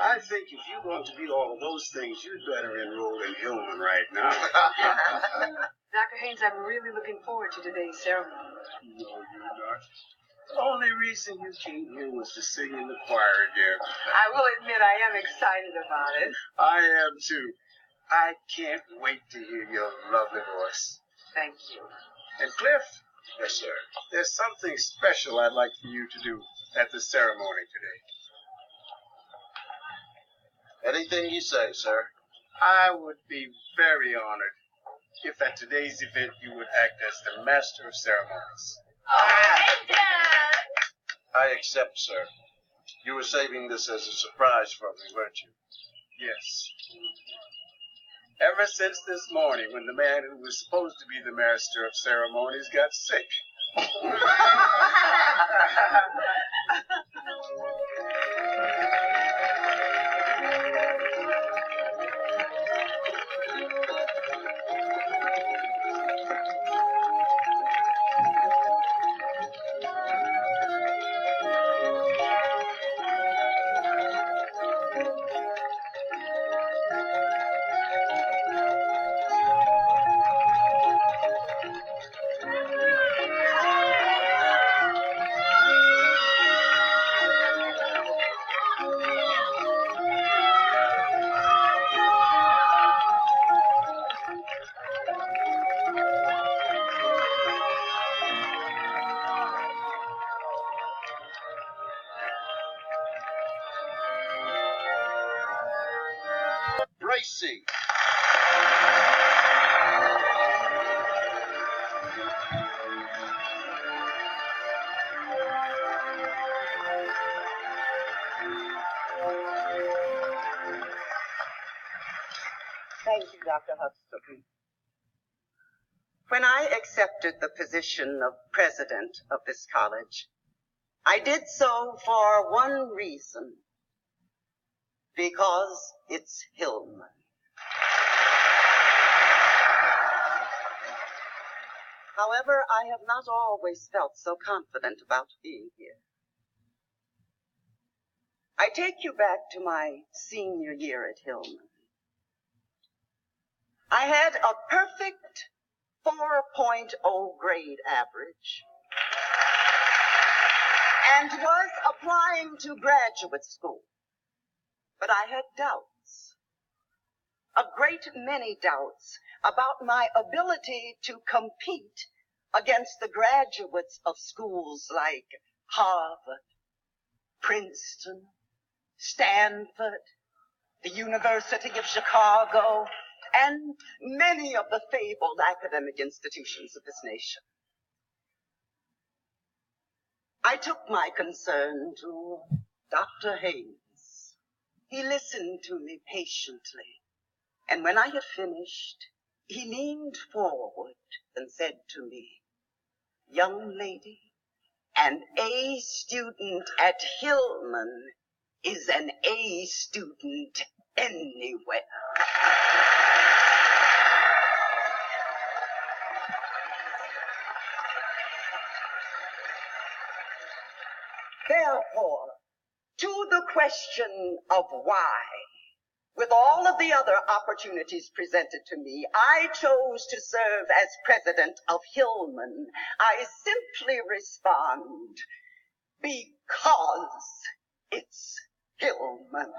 I think if you want to be all of those things, you'd better enroll in Hillman right now. Dr. Haynes, I'm really looking forward to today's ceremony. No, you're not. The only reason you came here was to sing in the choir again. I will admit I am excited about it. I am too. I can't wait to hear your lovely voice. Thank you. And Cliff? Yes, sir. There's something special I'd like for you to do at the ceremony today. Anything you say, sir. I would be very honored if at today's event you would act as the master of ceremonies. I accept, sir. You were saving this as a surprise for me, weren't you? Yes. Ever since this morning when the man who was supposed to be the master of ceremonies got sick. Bracey. Thank you, Dr. Hudson. When I accepted the position of president of this college, I did so for one reason. Because it's Hillman. However, I have not always felt so confident about being here. I take you back to my senior year at Hillman. I had a perfect 4.0 grade average and was applying to graduate school. But I had doubts, a great many doubts about my ability to compete against the graduates of schools like Harvard, Princeton, Stanford, the University of Chicago, and many of the fabled academic institutions of this nation. I took my concern to Dr. Haynes. He listened to me patiently, and when I had finished, he leaned forward and said to me, "Young lady, an A student at Hillman is an A student anywhere." Therefore, to the question of why, with all of the other opportunities presented to me, I chose to serve as president of Hillman. I simply respond, because it's Hillman.